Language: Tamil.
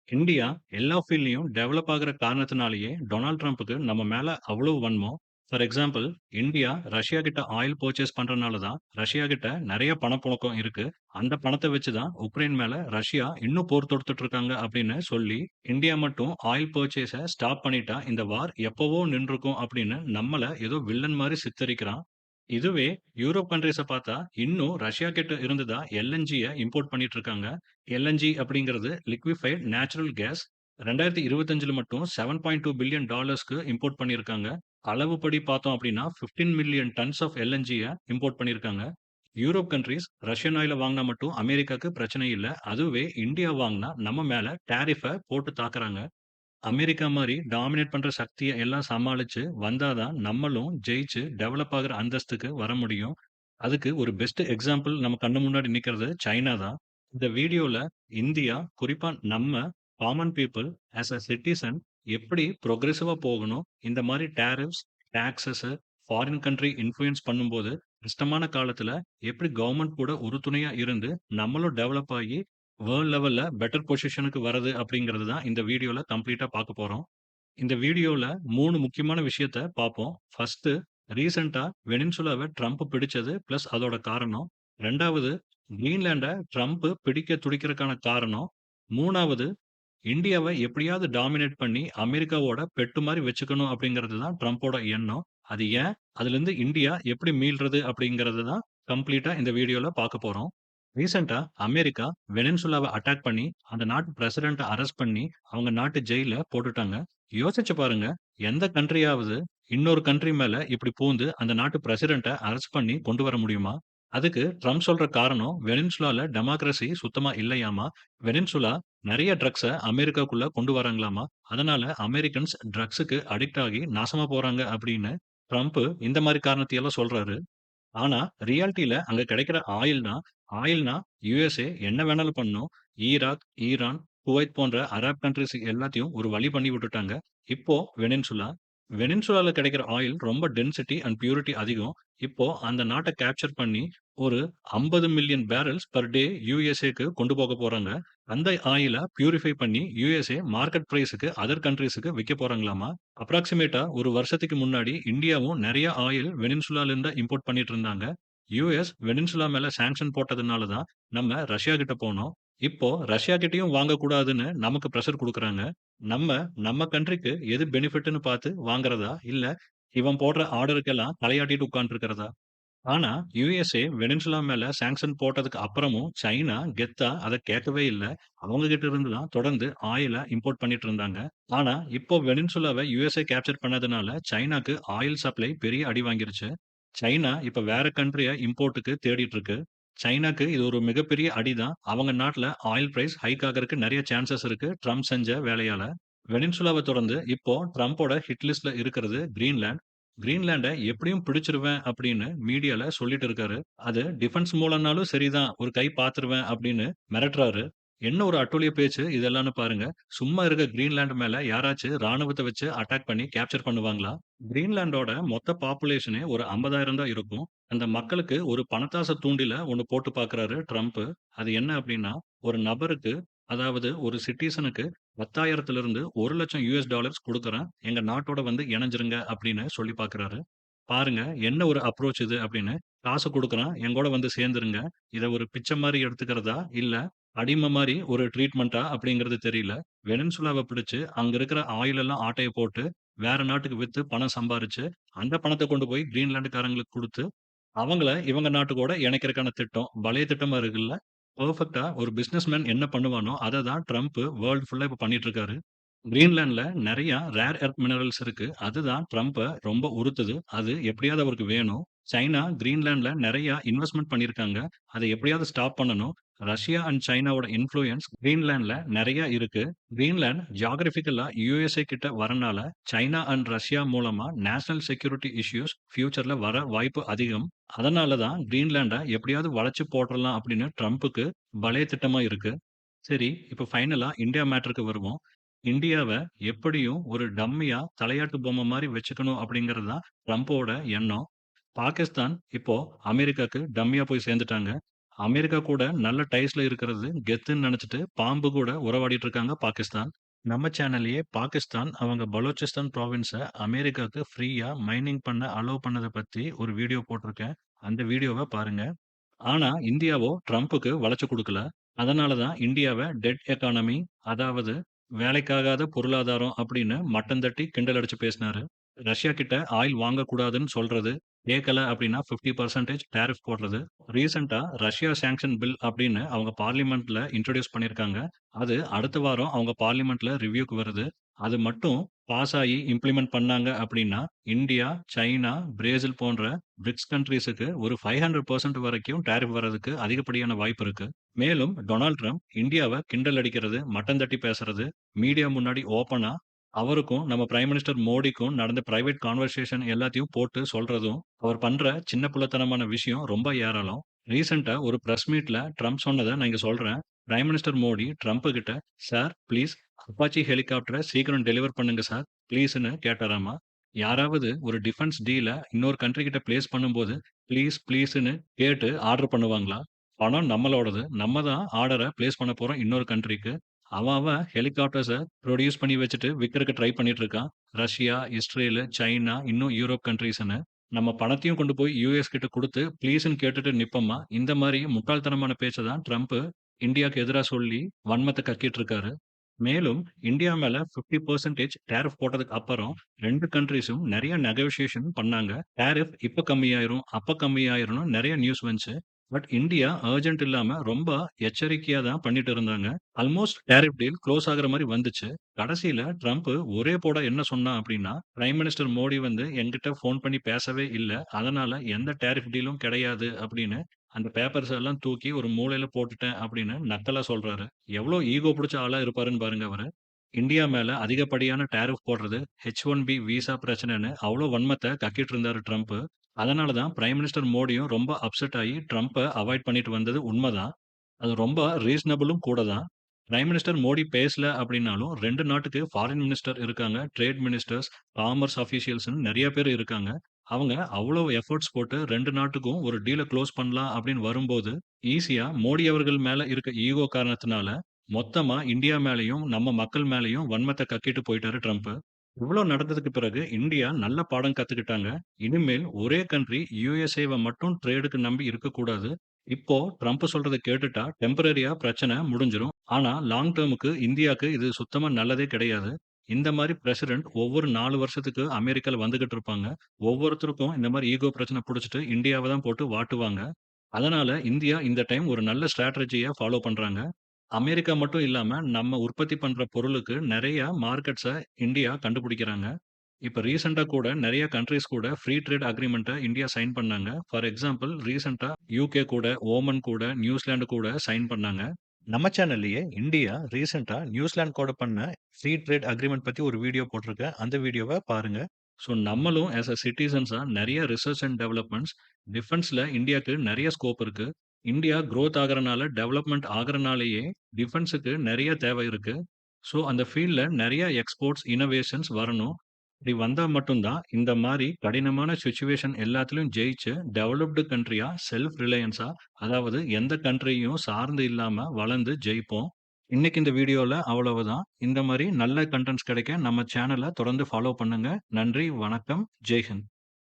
இந்தியா எல்லா ஃபீல்ட்லயும் டெவலப் ஆகுற காரணத்தினாலேயே டொனால்ட் ட்ரம்ப்புக்கு நம்ம மேல அவ்வளவு வன்மம். ஃபார் எக்ஸாம்பிள், இந்தியா ரஷ்யா கிட்ட ஆயில் பர்ச்சேஸ் பண்றனால தான் ரஷ்யா கிட்ட நிறைய பணப்புழக்கம் இருக்கு. அந்த பணத்தை வச்சு தான் உக்ரைன் மேல ரஷ்யா இன்னும் போர் தொடுத்துட்டு இருக்காங்க அப்படின்னு சொல்லி, இந்தியா மட்டும் ஆயில் பர்ச்சேஸ ஸ்டாப் பண்ணிட்டா இந்த வார் எப்பவோ நின்றுக்கும் அப்படின்னு நம்மள ஏதோ வில்லன் மாரி சித்தரிக்கிறான். இதுவே யூரோப் கண்ட்ரீஸ பார்த்தா, இன்னும் ரஷ்யா கிட்ட இருந்து தான் எல்என்ஜிய இம்போர்ட் பண்ணிட்டு இருக்காங்க. எல்என்ஜி அப்படிங்கிறது லிக்விஃபைட் நேச்சுரல் கேஸ். 2025ல மட்டும் $7.2 பில்லியன் டாலர்ஸ்க்கு இம்போர்ட் பண்ணியிருக்காங்க. அளவுப்படி பார்த்தோம் அப்படின்னா, 15 மில்லியன் டன்ஸ் ஆஃப் எல்என்ஜிய இம்போர்ட் பண்ணியிருக்காங்க. யூரோப் கண்ட்ரீஸ் ரஷ்யன் ஆயில வாங்குனா மட்டும் அமெரிக்காக்கு பிரச்சனை இல்ல. அதுவே இந்தியா வாங்குனா நம்ம மேல டாரிஃப போட்டு தாக்குறாங்க. அமெரிக்கா மாரி டாமினேட் பண்ற சக்திய எல்லாம் சமாளிச்சு வந்தா தான் நம்மளும் ஜெயிச்சு டெவலப் ஆகுற அந்தஸ்துக்கு வர முடியும். அதுக்கு ஒரு பெஸ்ட் எக்ஸாம்பிள் நம்ம கண்ணு முன்னாடி நிக்கிறது சைனா தான். இந்த வீடியோல இந்தியா, குறிப்பா நம்ம common people as a citizen எப்படி புரோகிரசிவா போகணும், இந்த மாரி tariffs, taxes, foreign country influence பண்ணும்போது, கஷ்டமான காலத்துல எப்படி கவர்ன்மெண்ட் கூட உறுதுணையா இருந்து நம்மளும் டெவலப் ஆகி வேர்ல்ட் லெவல்ல பெட்டர் பொசிஷனுக்கு வரது அப்படிங்கிறது தான் இந்த வீடியோல கம்ப்ளீட்டா பார்க்க போறோம். இந்த வீடியோல 3 முக்கியமான விஷயத்த பார்ப்போம். ஃபர்ஸ்ட்டு, ரீசென்ட்டா வெனின்சுலாவ ட்ரம்ப் பிடிச்சது பிளஸ் அதோட காரணம். 2வது, கிரீன்லாண்ட ட்ரம்ப் பிடிக்க துடிக்கிறதுக்கான காரணம். 3வது, இந்தியாவ எப்படியாவது டாமினேட் பண்ணி அமெரிக்காவோட பெட்டு மாரி வச்சுக்கணும் அப்படிங்கிறது தான் ட்ரம்போட எண்ணம். அது ஏன்? அதிலிருந்து இந்தியா எப்படி மீள்றது அப்படிங்கிறது தான் கம்ப்ளீட்டா இந்த வீடியோல பார்க்க போறோம். ரீசென்ட்டா அமெரிக்கா வெனின்சுலாவ அட்டாக் பண்ணி, அந்த நாட்டு பிரசிடென்ட்ட அரெஸ்ட் பண்ணி, அவங்க நாட்டு ஜெயில்ல போட்டுட்டாங்க. யோசிச்சு பாருங்க, எந்த கண்ட்ரியாவது இன்னொரு கண்ட்ரி மேல இப்படி பூந்து அந்த நாட்டு பிரசிடென்ட்ட அரெஸ்ட் பண்ணி கொண்டு வர முடியுமா? அதுக்கு ட்ரம்ப் சொல்ற காரணம் வெனின்சுலால டெமோக்ரசி சுத்தமா இல்லையாமா. வெனின்சுலா நெறைய ட்ரக்ஸ அமெரிக்காக்குள்ள கொண்டு வராங்களாமா. அதனால அமெரிக்கன்ஸ் ட்ரக்ஸுக்கு அடிக்ட் ஆகி நாசமா போறாங்க அப்படின்னு ட்ரம்ப் இந்த மாரி காரணத்தையெல்லாம் சொல்றாரு. ஆனா, ரியாலிட்டில அங்க கிடைக்கிற ஆயில்னா யுஎஸ்ஏ என்ன வேணாலும் பண்ணும். ஈராக், ஈரான், குவைத் போன்ற அரேப் கண்ட்ரீஸ் எல்லாத்தையும் ஒரு வழி பண்ணி விட்டுட்டாங்க. இப்போ வெனின்சுலா. வெனின்சுலால கிடைக்கிற ஆயில் ரொம்ப டென்சிட்டி அண்ட் பியூரிட்டி அதிகம். இப்போ அந்த நாட்ட கேப்சர் பண்ணி ஒரு 50 மில்லியன் பேரல்ஸ் பெர் டே யுஎஸ்ஏக்கு கொண்டு போக போறாங்க. அந்த ஆயில பியூரிஃபை பண்ணி யுஎஸ்ஏ மார்க்கெட் பிரைஸ்க்கு அதர் கண்ட்ரீஸ்க்கு விக்க போறாங்களாமா. அப்ராக்ஸிமேட்டா ஒரு வருஷத்துக்கு முன்னாடி இந்தியாவும் நெறைய ஆயில் வெனின்சுலால இருந்து இம்போர்ட் பண்ணிட்டு இருந்தாங்க. யுஎஸ் வெனின்சுலா மேல சாங்ஷன் போட்டதுனால தான் நம்ம ரஷ்யா கிட்ட போனோம். இப்போ ரஷ்யா கிட்டயும் வாங்கக்கூடாதுன்னு நமக்கு பிரஷர் குடுக்குறாங்க. நம்ம, நம்ம கண்ட்ரிக்கு எது பெனிஃபிட்ன்னு பார்த்து வாங்குறதா? இல்ல இவன் போடுற ஆர்டருக்கெல்லாம் தலையாட்டிட்டு உட்கார்ந்துருக்கிறதா? ஆனா, யுஎஸ்ஏ வெனின்சுலா மேல சாங்ஷன் போட்டதுக்கு அப்புறமும் சைனா கெத்தா அத கேட்கவே இல்ல. அவங்க கிட்ட இருந்து தான் தொடர்ந்து ஆயில இம்போர்ட் பண்ணிட்டு இருந்தாங்க. ஆனா, இப்போ வெனின்சுலாவ யுஎஸ்ஏ கேப்சர் பண்ணதுனால சைனாக்கு ஆயில் சப்ளை பெரிய அடி வாங்கிருச்சு. சைனா இப்ப வேற கண்ட்ரிய இம்போர்ட்க்கு தேடிட்டு இருக்கு. சைனாக்கு இது ஒரு மிகப்பெரிய அடி தான். அவங்க நாட்டுல ஆயில் பிரைஸ் ஹைக் ஆகறக்கு நெறைய சான்ஸஸ் இருக்கு. ட்ரம்ப் செஞ்ச வேலையால. வெனின்சுலாவ தொடர்ந்து இப்போ ட்ரம்போட ஹிட் லிஸ்ட்ல இருக்கிறது கிரீன்லாந்து. கிரீன்லாண்ட எப்படியும் பிடிச்சிருவேன் அப்படின்னு மீடியால சொல்லிட்டு இருக்காரு. அது டிஃபென்ஸ் மூலம்னாலும் சரிதான், ஒரு கை பார்த்துருவேன் அப்படின்னு மிரட்டுறாரு. என்ன ஒரு அட்டூழிய பேச்சு இதெல்லாம்னு பாருங்க. சும்மா இருக்க கிரீன்லாந்து மேல யாராச்சும் ராணுவத்த வச்சு அட்டாக் பண்ணி கேப்சர் பண்ணுவாங்களா? கிரீன்லாண்டோட மொத்த பாப்புலேஷனே ஒரு 50,000 தான் இருக்கும். அந்த மக்களுக்கு ஒரு பணத்தாசை தூண்டில ஒண்ணு போட்டு பார்க்குறாரு ட்ரம்ப். அது என்ன அப்படின்னா, ஒரு நபருக்கு, அதாவது ஒரு சிட்டிசனுக்கு 10,000லிருந்து $1,00,000 குடுக்குறேன். எங்க நாட்டோட வந்து இணைஞ்சிருங்க அப்படின்னு சொல்லி பார்க்குறாரு. பாருங்க என்ன ஒரு அப்ரோச் இது அப்படின்னு. காசு குடுக்குறேன், எங்கூட வந்து சேர்ந்துருங்க. இத ஒரு பிச்சை மாரி எடுத்துக்கிறதா? இல்ல அடிமை மாரி ஒரு ட்ரீட்மெண்ட்டா? அப்படிங்கிறது தெரியல. வெனின்சுலாவ பிடிச்சு அங்க இருக்கிற ஆயில் எல்லாம் ஆட்டைய போட்டு வேற நாட்டுக்கு வித்து பணம் சம்பாரிச்சு, அந்த பணத்த கொண்டு போய் கிரீன்லாந்துக்காரங்களுக்கு குடுத்து, அவங்கள இவங்க நாட்டு கூட இணைக்கிறக்கான திட்டம். பழைய திட்டமா இருக்குல்ல. பெர்ஃபெக்ட்டா ஒரு பிசினஸ்மேன் என்ன பண்ணுவானோ, அத தான் ட்ரம்ப் வேர்ல்ட் ஃபுல்லா இப்ப பண்ணிட்டு இருக்காரு. கிரீன்லாண்ட்ல நெறைய ரேர் எர்த் மினரல்ஸ் இருக்கு. அதுதான் ட்ரம்ப ரொம்ப உறுத்துது. அது எப்படியாவது அவருக்கு வேணும். சைனா கிரீன்லாண்ட்ல நெறைய இன்வெஸ்ட்மென்ட் பண்ணியிருக்காங்க. அத எப்படியாவது ஸ்டாப் பண்ணணும். ரஷ்யா அண்ட் சைனாவோட இன்ஃப்ளூயன்ஸ் கிரீன்லாண்ட்ல நெறைய இருக்கு. கிரீன்லாண்ட் ஜியோகிராபிக்கலா யுஎஸ்ஏ கிட்ட வரனால, சைனா அண்ட் ரஷ்யா மூலமா நேஷனல் செக்யூரிட்டி இஷ்யூஸ் ஃபியூச்சர்ல வர வாய்ப்பு அதிகம். அதனால தான் கிரீன்லாண்ட எப்படியாவது வளைச்சு போட்டுறலாம் அப்படின்னு ட்ரம்புக்கு பலே திட்டமா இருக்கு. சரி, இப்ப ஃபைனலா இந்தியா மேட்டருக்கு வருவோம். இந்தியாவ எப்படியும் ஒரு டம்மியா, தலையாட்டு பொம்மை மாரி வச்சுக்கணும் அப்படிங்கிறது தான் ட்ரம்போட எண்ணம். பாகிஸ்தான் இப்போ அமெரிக்காக்கு டம்மியா போய் சேர்ந்துட்டாங்க. அமெரிக்கா கூட நல்ல டைஸ்ல இருக்கிறது கெத்துன்னு நெனச்சுட்டு பாம்பு கூட உறவாடிட்டு இருக்காங்க பாகிஸ்தான். நம்ம சேனல்லயே பாகிஸ்தான் அவங்க பலூச்சிஸ்தான் ப்ராவின்ஸ அமெரிக்காக்கு ஃப்ரீயா மைனிங் பண்ண அலோவ் பண்ணத பத்தி ஒரு வீடியோ போட்டிருக்கேன். அந்த வீடியோவ பாருங்க. ஆனா இந்தியாவோ ட்ரம்புக்கு வளைச்சு குடுக்கல. அதனால தான் இந்தியாவ டெட் எக்கானமி, அதாவது வேலைக்காகாத பொருளாதாரம் அப்படின்னு மட்டம் தட்டி கிண்டல் அடிச்சு பேசினாரு. ரஷ்யா கிட்ட ஆயில் வாங்கக்கூடாதுன்னு சொல்றது, கேட்கல அப்படின்னா 50% டாரிஃப் போடுறது. ரீசென்ட்டா ரஷ்யா சாங்ஷன் பில் அப்படின்னு அவங்க பார்லிமென்ட்ல இன்ட்ரோடியூஸ் பண்ணியிருக்காங்க. அது அடுத்த வாரம் அவங்க பார்லிமென்ட்ல ரிவ்யூக்கு வருது. அது மட்டும் பாஸ் ஆயி இம்ப்ளிமெண்ட் பண்ணாங்க அப்படின்னா, இந்தியா, சைனா, பிரேசில் போன்ற பிரிக்ஸ் கண்ட்ரீஸுக்கு ஒரு 500% வரைக்கும் டாரிஃப் வர்றதுக்கு அதிகப்படியான வாய்ப்பு இருக்கு. மேலும் டொனால்ட் ட்ரம்ப் இந்தியாவ கிண்டல் அடிக்கிறது, மட்டம் தட்டி பேசுறது, மீடியா முன்னாடி ஓப்பனா அவருக்கும் நம்ம பிரைம் மினிஸ்டர் மோடிக்கும் நடந்த பிரைவேட் கான்வர்சேஷன் எல்லாத்தையும் போட்டு சொல்றதும், அவர் பண்ற சின்ன பிள்ளைத்தனமான விஷயம் ரொம்ப ஏராளம். ரீசென்ட்டா ஒரு பிரஸ் மீட்ல ட்ரம்ப் சொன்னத நான் இங்க சொல்றேன். பிரைம் மினிஸ்டர் மோடி ட்ரம்ப் கிட்ட, "சார் ப்ளீஸ் அப்பாச்சி ஹெலிகாப்டர சீக்கிரம் டெலிவர் பண்ணுங்க சார் ப்ளீஸ்ன்னு" கேட்டாராமா. யாராவது ஒரு டிஃபென்ஸ் டீல இன்னொரு கண்ட்ரி கிட்ட பிளேஸ் பண்ணும்போது, ப்ளீஸ் ப்ளீஸ்ன்னு கேட்டு ஆர்டர் பண்ணுவாங்களா? பணம் நம்மளோடது. நம்ம தான் ஆர்டர பிளேஸ் பண்ண போறோம் இன்னொரு கண்ட்ரிக்கு. அவன் அவன் ஹெலிகாப்டர்ஸ புரொடியூஸ் பண்ணி வச்சுட்டு விக்கிறக்கு ட்ரை பண்ணிட்டு இருக்கான். ரஷ்யா, இஸ்ரேலு, சைனா, இன்னும் யூரோப் கண்ட்ரீஸ்ன்னு. நம்ம பணத்தையும் கொண்டு போய் யுஎஸ் கிட்ட குடுத்து ப்ளீஸ்ன்னு கேட்டுட்டு நிப்போமா? இந்த மாரி முட்டாள்தனமான பேச்ச தான் ட்ரம்ப் இந்தியாக்கு எதிரா சொல்லி வன்மத்த கக்கிட்டு இருக்காரு. மேலும் இந்தியா மேல 50% டாரிஃப் போட்டதுக்கு அப்புறம் 2 கண்ட்ரீஸும் நெறைய நெகோசியேஷன் பண்ணாங்க. டாரிஃப் இப்ப கம்மியாயிரும், அப்ப கம்மியாயிரும்னு நெறைய நியூஸ் வந்துச்சு. பட் இந்தியா அர்ஜென்ட் இல்லாம ரொம்ப எச்சரிக்கையா தான் பண்ணிட்டு இருந்தாங்க. ஆல்மோஸ்ட் டாரிஃப் டீல் குளோஸ் ஆகுற மாரி வந்துச்சு. கடைசியில ட்ரம்ப் ஒரே போடா என்ன சொன்னான் அப்டின்னா, பிரைம் மினிஸ்டர் மோடி வந்து என்கிட்ட ஃபோன் பண்ணி பேசவே இல்ல. அதனால எந்த டாரிஃப் டீலும் கிடையாது அப்டின்னு அந்த பேப்பர்ஸ் எல்லாம் தூக்கி ஒரு மூலையில போட்டுட்டேன் அப்படின்னு நக்கலா சொல்றாரு. எவ்ளோ ஈகோ புடிச்ச ஆளா இருப்பாருன்னு பாருங்க அவரு. இந்தியா மேல அதிகப்படியான டாரிஃப் போடுறது, H1B விசா பிரச்சனைன்னு அவ்ளோ வன்மத்த கக்கிட்டு இருந்தாரு ட்ரம்ப். அதனால தான் பிரைம் மினிஸ்டர் மோடியும் ரொம்ப அப்செட் ஆயி ட்ரம்ப அவாய்ட் பண்ணிட்டு வந்தது உண்மதான். அது ரொம்ப ரீசனபிளும் கூட தான். பிரைம் மினிஸ்டர் மோடி பேசல அப்படின்னாலும் 2 நாட்டுக்கு ஃபாரின் மினிஸ்டர் இருக்காங்க, டிரேட் மினிஸ்டர்ஸ், காமர்ஸ் ஆஃபிஷியல்ஸ்ன்னு நெறைய பேர் இருக்காங்க. அவங்க அவ்வளோ எஃபோர்ட்ஸ் போட்டு 2 நாட்டுக்கும் ஒரு டீல குளோஸ் பண்ணலாம் அப்படின்னு வரும்போது, ஈஸியா மோடி அவர்கள் மேல இருக்க ஈகோ காரணத்தினால, மொத்தமா இந்தியா மேலயும், நம்ம மக்கள் மேலயும் வன்மத்த கக்கிட்டு போயிட்டாரு ட்ரம்ப். இவ்ளோ நடந்ததுக்கு பிறகு இந்தியா நல்ல பாடம் கத்துக்கிட்டாங்க. இனிமேல் ஒரே கண்ட்ரி யுஎஸ்ஏவ மட்டும் ட்ரேடுக்கு நம்பி இருக்கக்கூடாது. இப்போ ட்ரம்ப் சொல்றத கேட்டுட்டா டெம்பரரியா பிரச்சனை முடிஞ்சிரும். ஆனா லாங் டெர்முக்கு இந்தியாக்கு இது சுத்தமா நல்லதே கிடையாது. இந்த மாரி பிரசிடென்ட் ஒவ்வொரு 4 வருஷத்துக்கு அமெரிக்கால வந்துகிட்டு இருப்பாங்க. ஒவ்வொருத்தருக்கும் இந்த மாரி ஈகோ பிரச்சனை புடிச்சுட்டு இந்தியாவ தான் போட்டு வாட்டுவாங்க. அதனால இந்தியா இந்த டைம் ஒரு நல்ல ஸ்ட்ராட்டஜிய ஃபாலோ பண்றாங்க. அமெரிக்கா மட்டும் இல்லாம நம்ம உற்பத்தி பண்ற பொருளுக்கு நெறைய மார்க்கெட்ஸ இந்தியா கண்டுபிடிக்கிறாங்க. இப்ப ரீசென்ட்டா கூட நெறைய கண்ட்ரீஸ் கூட ஃப்ரீ ட்ரேட் அக்ரீமென்ட்ட இந்தியா சைன் பண்ணாங்க. ஃபார் எக்ஸாம்பிள் ரீசென்ட்டா யுகே கூட, ஓமன் கூட, நியூசிலாந்து கூட சைன் பண்ணாங்க. நம்ம சேனல்லயே இந்தியா ரீசென்ட்டா நியூசிலாந்து கூட பண்ண ஃப்ரீ ட்ரேட் அக்ரீமென்ட் பத்தி ஒரு வீடியோ போட்டிருக்கேன். அந்த வீடியோவ பாருங்க. ஸோ நம்மளும் ஆஸ் அ சிட்டிசன்ஸா நெறைய ரிசர்ச் அண்ட் டெவலப்மெண்ட்ஸ் டிஃபென்ஸ்ல இந்தியாக்கு நெறைய ஸ்கோப் இருக்கு. இந்தியா குரோத் ஆகுறனால, டெவலப்மெண்ட் ஆகுறனாலேயே டிஃபென்ஸுக்கு நெறைய தேவை இருக்கு. ஸோ அந்த ஃபீல்ட்ல நெறைய எக்ஸ்போர்ட்ஸ், இன்னோவேஷன்ஸ் வரணும். இப்படி வந்தா மட்டும் தான் இந்த மாரி கடினமான சிச்சுவேஷன் எல்லாத்துலயும் ஜெயிச்சு டெவலப்டு கண்ட்ரியா, செல்ஃப் ரிலையன்ஸா, அதாவது எந்த கண்ட்ரியையும் சார்ந்து இல்லாம வளர்ந்து ஜெயிப்போம். இன்னைக்கு இந்த வீடியோல அவ்வளவுதான். இந்த மாரி நல்ல கன்டென்ட்ஸ் கிடைக்க நம்ம சேனல தொடர்ந்து ஃபாலோ பண்ணுங்க. நன்றி, வணக்கம், ஜெய் ஹிந்த்.